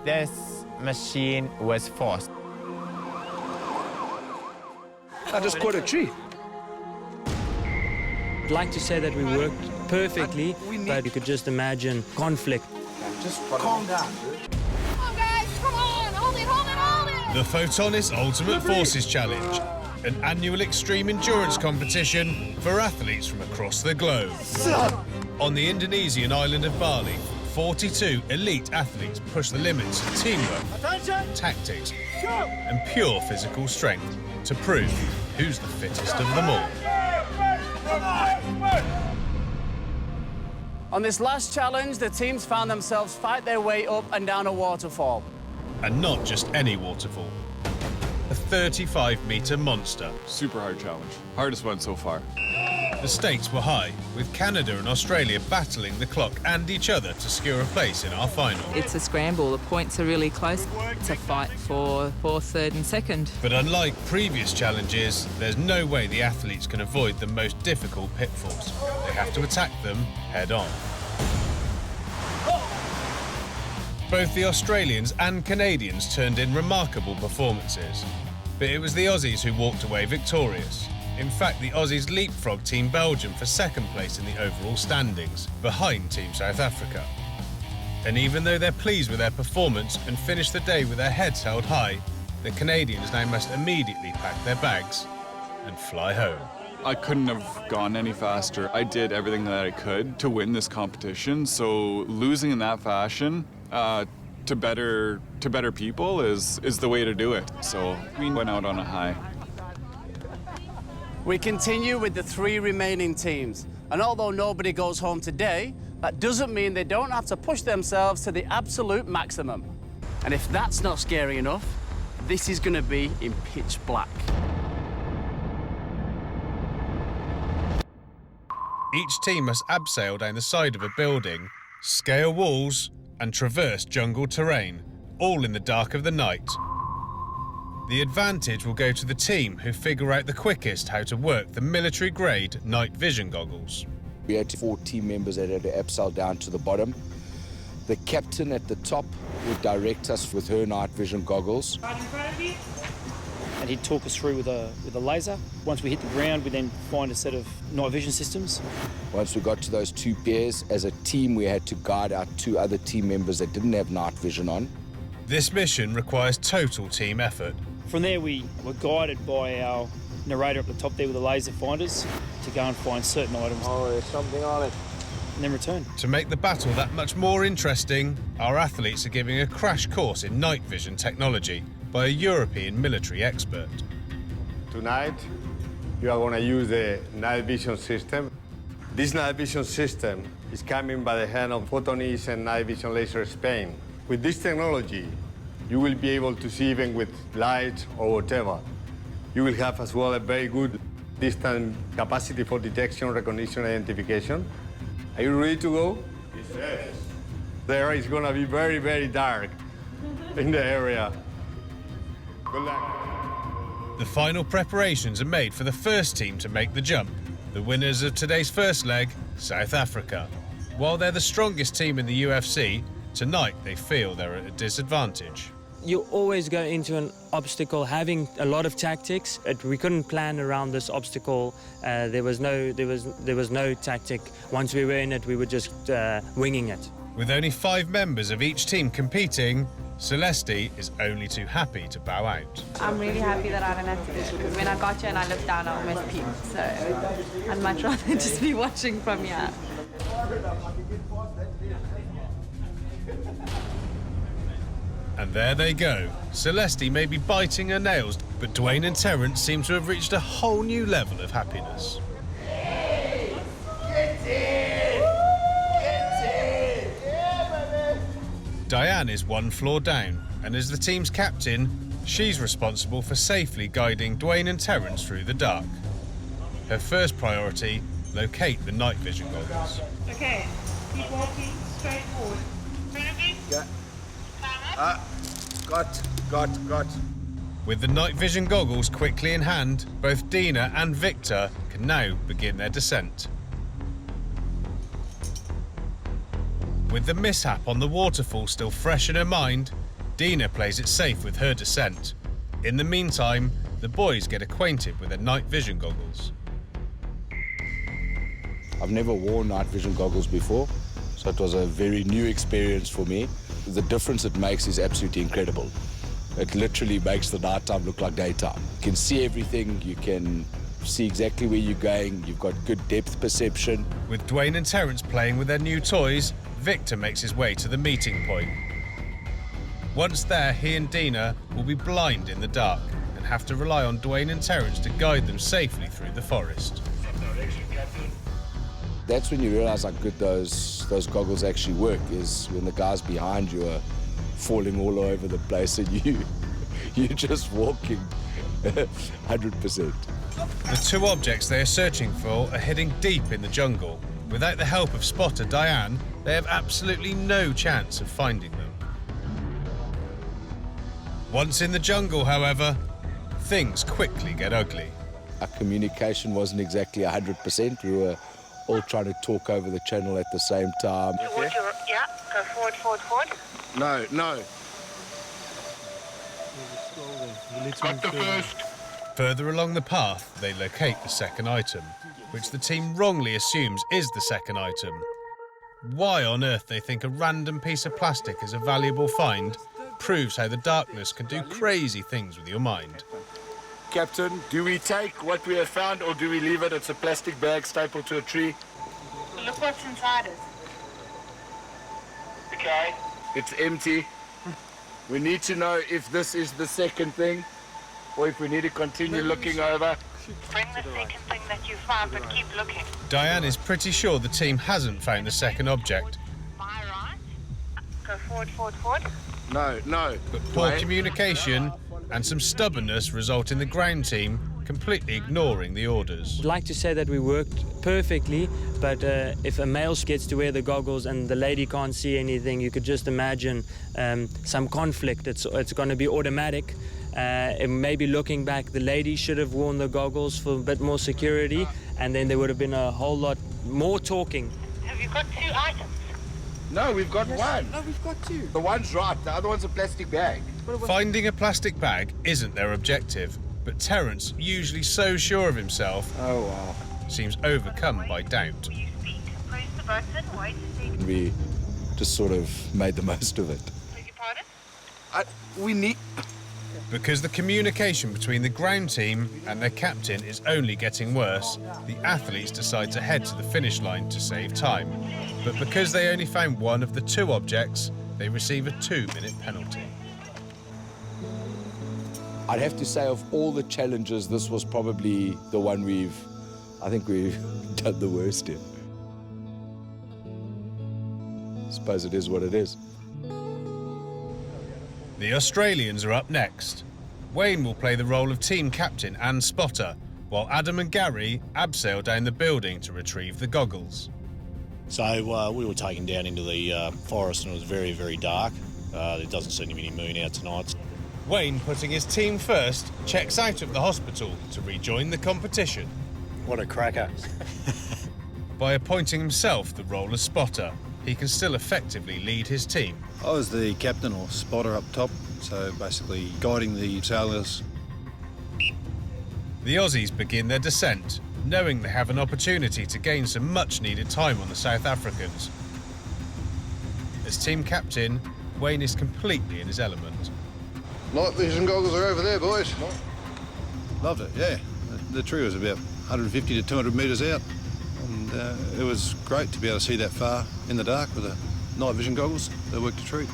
This machine was forced. I just caught a tree. I'd like to say that we worked perfectly, but you could just imagine conflict. Just calm down. Come on, guys, come on, hold it, hold it, hold it! The Photonis Ultimate Forces Challenge, an annual extreme endurance competition for athletes from across the globe. On the Indonesian island of Bali, 42 elite athletes push the limits of teamwork, tactics, and pure physical strength to prove who's the fittest of them all. On this last challenge, the teams found themselves fight their way up and down a waterfall. And not just any waterfall. A 35-metre monster. Super hard challenge. Hardest one so far. The stakes were high, with Canada and Australia battling the clock and each other to secure a place in our final. It's a scramble. The points are really close. It's a fight for third and second. But unlike previous challenges, there's no way the athletes can avoid the most difficult pitfalls. They have to attack them head-on. Both the Australians and Canadians turned in remarkable performances. But it was the Aussies who walked away victorious. In fact, the Aussies leapfrogged Team Belgium for second place in the overall standings, behind Team South Africa. And even though they're pleased with their performance and finished the day with their heads held high, the Canadians now must immediately pack their bags and fly home. I couldn't have gone any faster. I did everything that I could to win this competition, so losing in that fashion to better people is the way to do it. So we went out on a high. We continue with the 3 remaining teams. And although nobody goes home today, that doesn't mean they don't have to push themselves to the absolute maximum. And if that's not scary enough, this is going to be in pitch black. Each team must abseil down the side of a building, scale walls, and traverse jungle terrain, all in the dark of the night. The advantage will go to the team who figure out the quickest how to work the military-grade night vision goggles. We had 4 team members that had to abseil down to the bottom. The captain at the top would direct us with her night vision goggles. And he'd talk us through with a laser. Once we hit the ground, we then find a set of night vision systems. Once we got to those 2 pairs, as a team, we had to guide our 2 other team members that didn't have night vision on. This mission requires total team effort. From there, we were guided by our narrator up the top there with the laser finders to go and find certain items. Oh, there's something on it. And then return. To make the battle that much more interesting, our athletes are giving a crash course in night vision technology by a European military expert. Tonight, you are going to use the night vision system. This night vision system is coming by the hand of Photonis and Night Vision Laser Spain. With this technology, you will be able to see even with light or whatever. You will have as well a very good distance capacity for detection, recognition, identification. Are you ready to go? Yes. There is going to be very, very dark in the area. Good luck. The final preparations are made for the first team to make the jump, the winners of today's first leg, South Africa. While they're the strongest team in the UFC, tonight they feel they're at a disadvantage. You always go into an obstacle having a lot of tactics. We couldn't plan around this obstacle. There was no tactic. Once we were in it, we were just winging it. With only 5 members of each team competing, Celeste is only too happy to bow out. I'm really happy that I don't have to do it, because when I got here and I looked down, I almost peed. So I'd much rather just be watching from here. And there they go. Celeste may be biting her nails, but Dwayne and Terence seem to have reached a whole new level of happiness. Get in! Get in! Yeah, baby! Diane is 1 floor down, and as the team's captain, she's responsible for safely guiding Dwayne and Terence through the dark. Her first priority, locate the night vision goggles. Okay, keep walking straight forward. Yeah. Got. With the night vision goggles quickly in hand, both Dina and Victor can now begin their descent. With the mishap on the waterfall still fresh in her mind, Dina plays it safe with her descent. In the meantime, the boys get acquainted with their night vision goggles. I've never worn night vision goggles before, so it was a very new experience for me. The difference it makes is absolutely incredible. It literally makes the nighttime look like daytime. You can see everything, you can see exactly where you're going, you've got good depth perception. With Dwayne and Terence playing with their new toys, Victor makes his way to the meeting point. Once there, he and Dina will be blind in the dark and have to rely on Dwayne and Terence to guide them safely through the forest. That's when you realise how good those goggles actually work, is when the guys behind you are falling all over the place and you're just walking 100%. The two objects they are searching for are hidden deep in the jungle. Without the help of spotter Diane, they have absolutely no chance of finding them. Once in the jungle, however, things quickly get ugly. Our communication wasn't exactly 100%. We were all trying to talk over the channel at the same time. Yeah, go forward, forward, forward. No. Got the first. Further along the path, they locate the second item, which the team wrongly assumes is the second item. Why on earth they think a random piece of plastic is a valuable find proves how the darkness can do crazy things with your mind. Captain, do we take what we have found or do we leave it? It's a plastic bag stapled to a tree. Look what's inside it. Okay. It's empty. We need to know if this is the second thing or if we need to continue looking over. Bring the second thing that you found, but keep looking. Diane is pretty sure the team hasn't found the second object, My right. Go forward, forward, forward. No. but poor communication and some stubbornness result in the ground team completely ignoring the orders. I'd like to say that we worked perfectly, but if a male gets to wear the goggles and the lady can't see anything, you could just imagine some conflict. It's going to be automatic. And maybe looking back, the lady should have worn the goggles for a bit more security, and then there would have been a whole lot more talking. Have you got 2 items? No, we've got one. No, we've got 2. The one's right, the other one's a plastic bag. Finding a plastic bag isn't their objective, but Terence, usually so sure of himself, seems overcome by doubt. You speak. Press the button, wait a second. We just sort of made the most of it. Beg your pardon? We need... Because the communication between the ground team and their captain is only getting worse, the athletes decide to head to the finish line to save time. But because they only found one of the 2 objects, they receive a 2-minute penalty. I'd have to say of all the challenges, this was probably the one I think we've done the worst in. I suppose it is what it is. The Australians are up next. Wayne will play the role of team captain and spotter, while Adam and Gary abseil down the building to retrieve the goggles. So we were taken down into the forest and it was very, very dark. There doesn't seem to be any moon out tonight. Wayne, putting his team first, checks out of the hospital to rejoin the competition. What a cracker. By appointing himself the role of spotter, he can still effectively lead his team. I was the captain or spotter up top, so basically guiding the sailors. The Aussies begin their descent, knowing they have an opportunity to gain some much-needed time on the South Africans. As team captain, Wayne is completely in his element. Night vision goggles are over there, boys. Loved it, yeah. The tree was about 150 to 200 metres out, and it was great to be able to see that far in the dark with the night vision goggles that worked a treat.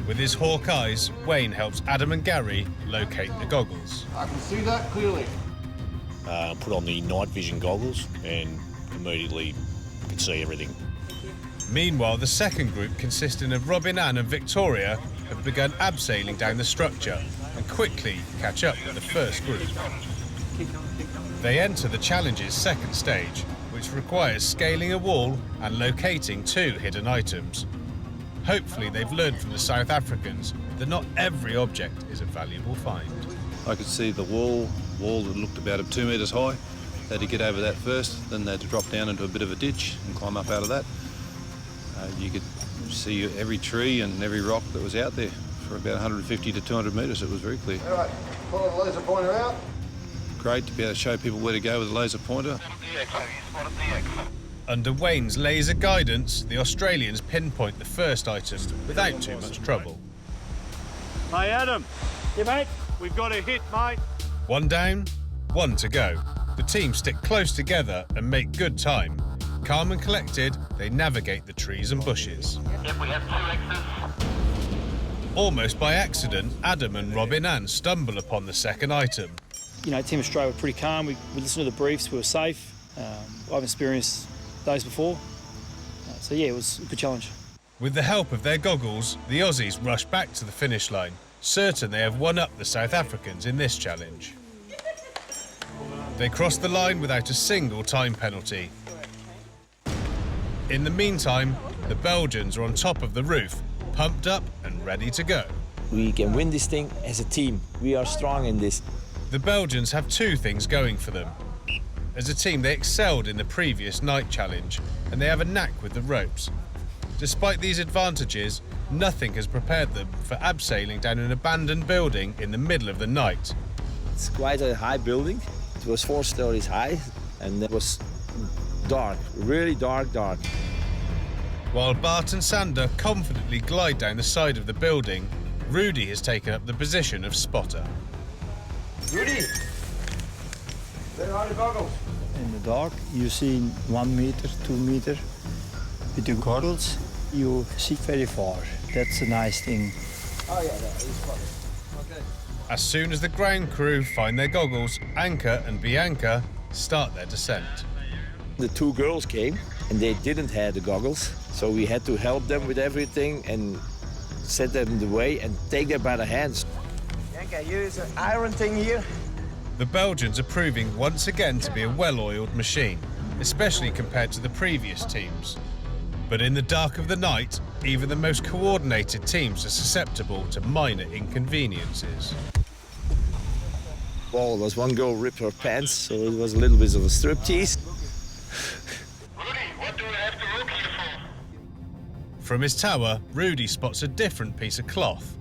With his hawk eyes, Wayne helps Adam and Gary locate the goggles. I can see that clearly. Put on the night vision goggles and immediately could see everything. Meanwhile, the second group, consisting of Robin, Ann and Victoria, have begun abseiling down the structure and quickly catch up with the first group. They enter the challenge's second stage, which requires scaling a wall and locating 2 hidden items. Hopefully they've learned from the South Africans that not every object is a valuable find. I could see the wall that looked about 2 metres high. They had to get over that first, then they had to drop down into a bit of a ditch and climb up out of that. You could see every tree and every rock that was out there for about 150 to 200 metres. It was very clear. All right, follow the laser pointer out. Great to be able to show people where to go with a laser pointer. Under Wayne's laser guidance, the Australians pinpoint the first item without too much trouble. Hey, Adam. Yeah, mate. We've got a hit, mate. One down, one to go. The teams stick close together and make good time. Calm and collected, they navigate the trees and bushes. Yep, we have 2 X's. Almost by accident, Adam and Robin Ann stumble upon the second item. You know, Team Australia were pretty calm. We listened to the briefs. We were safe. I've experienced those before. So, yeah, it was a good challenge. With the help of their goggles, the Aussies rush back to the finish line, certain they have won up the South Africans in this challenge. They cross the line without a single time penalty. In the meantime, the Belgians are on top of the roof, pumped up and ready to go. We can win this thing as a team. We are strong in this. The Belgians have 2 things going for them. As a team, they excelled in the previous night challenge, and they have a knack with the ropes. Despite these advantages, nothing has prepared them for abseiling down an abandoned building in the middle of the night. It's quite a high building. It was 4 stories high, and it was dark, really dark. While Bart and Sander confidently glide down the side of the building, Rudy has taken up the position of spotter. Rudy, where are the goggles? In the dark, you see 1 meter, 2 meter. With the goggles, you see very far. That's a nice thing. Oh yeah, that is funny. Okay. As soon as the ground crew find their goggles, Anka and Bianca start their descent. The 2 girls came, and they didn't have the goggles, so we had to help them with everything and set them in the way and take them by the hands. Bianca, use an iron thing here. The Belgians are proving once again to be a well-oiled machine, especially compared to the previous teams. But in the dark of the night, even the most coordinated teams are susceptible to minor inconveniences. Well, there was one girl ripped her pants, so it was a little bit of a striptease. Rudy, what do we have to look here for? From his tower, Rudy spots a different piece of cloth.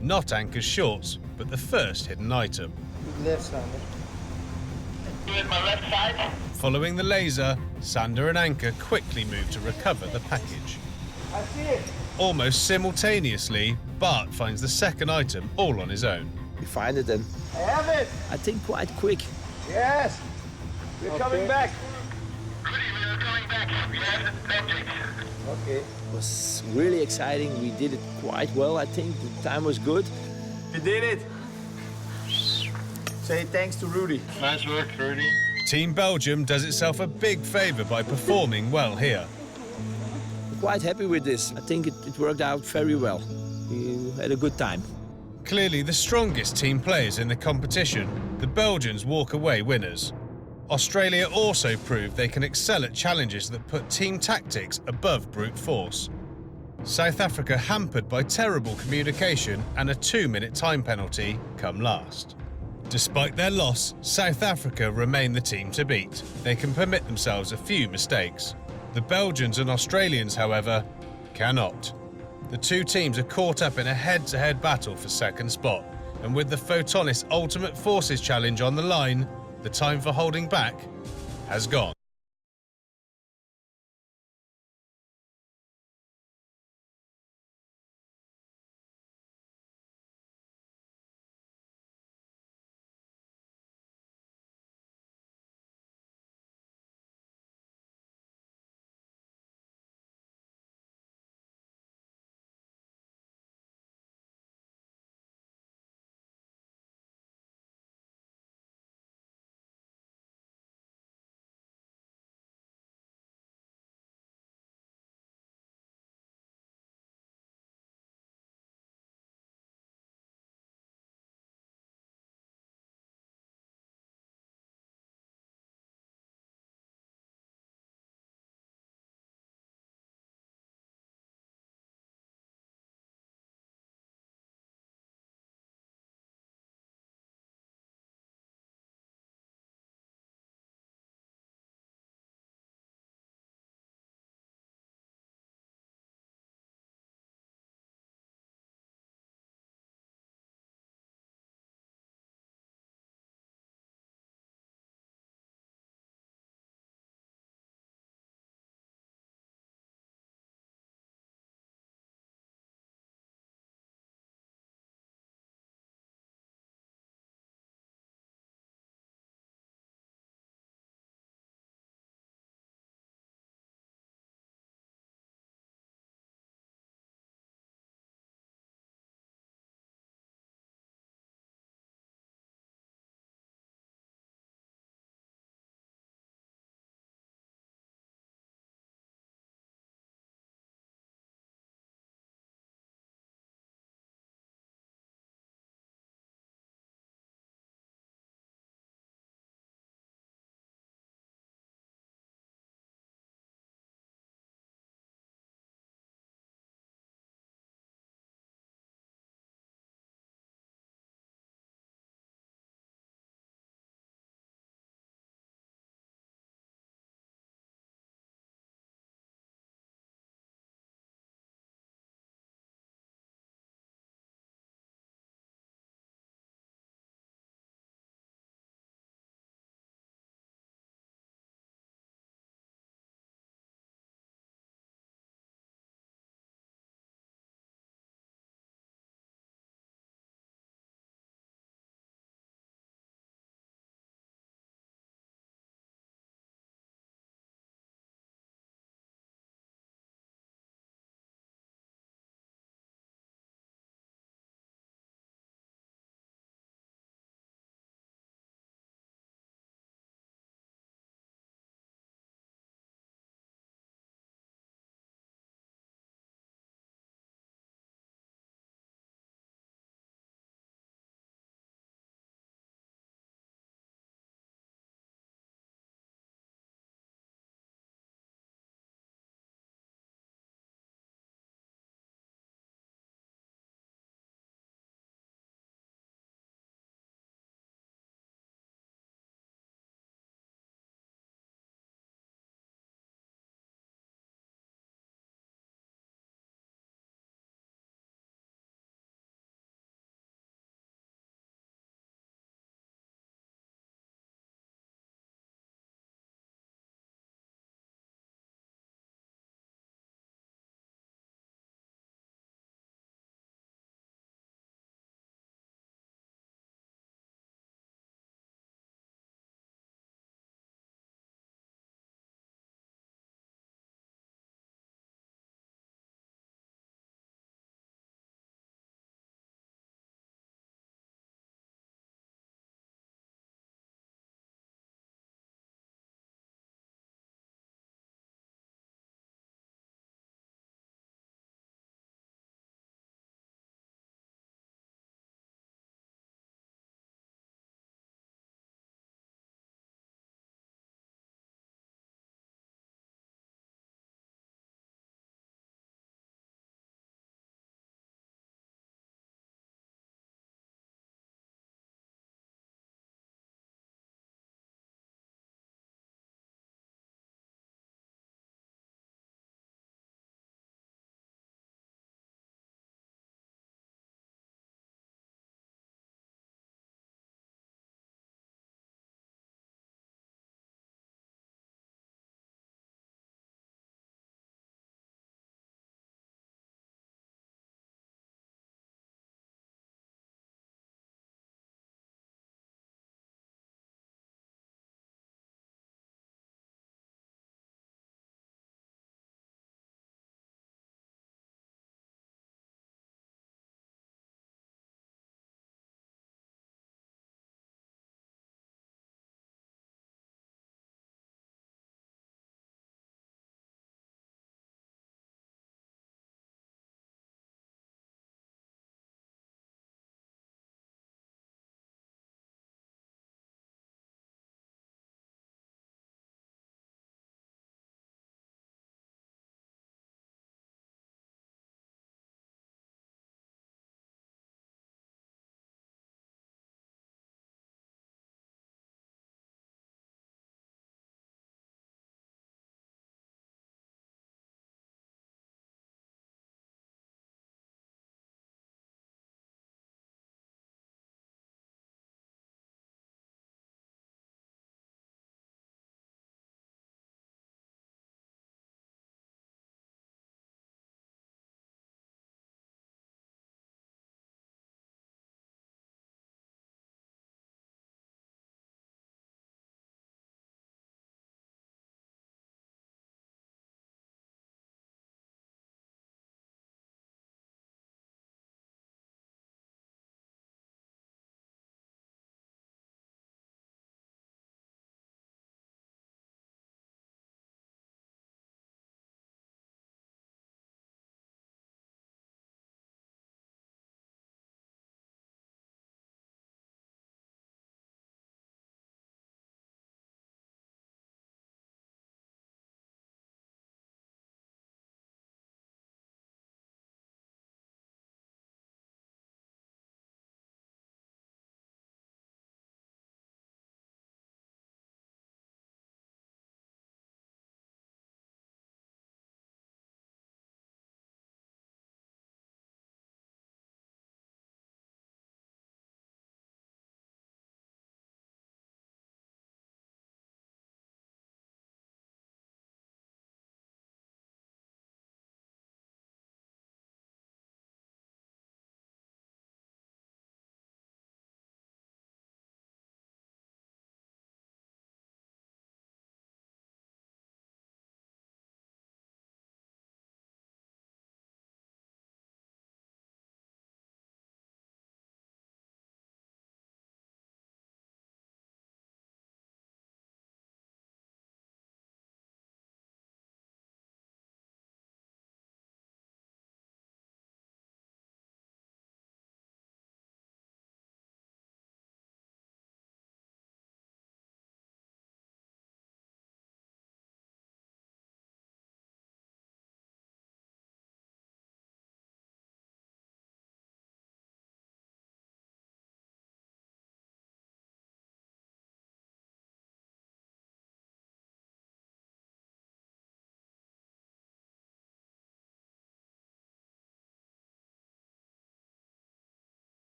Not Anka's shorts, but the first hidden item. Left, Sander. Here's my left side. Following the laser, Sander and Anka quickly move to recover the package. I see it. Almost simultaneously, Bart finds the second item all on his own. We find it and I have it. I think quite quick. Yes. We're coming back. Rudy, we are coming back. We have the object. Okay. It was really exciting. We did it quite well, I think. The time was good. We did it. Say thanks to Rudy. Nice work, Rudy. Team Belgium does itself a big favour by performing well here. I'm quite happy with this. I think it worked out very well. We had a good time. Clearly the strongest team players in the competition, the Belgians walk away winners. Australia also proved they can excel at challenges that put team tactics above brute force. South Africa hampered by terrible communication and a 2-minute time penalty come last. Despite their loss, South Africa remain the team to beat. They can permit themselves a few mistakes. The Belgians and Australians, however, cannot. The 2 teams are caught up in a head-to-head battle for second spot, and with the Photonis Ultimate Forces Challenge on the line, the time for holding back has gone.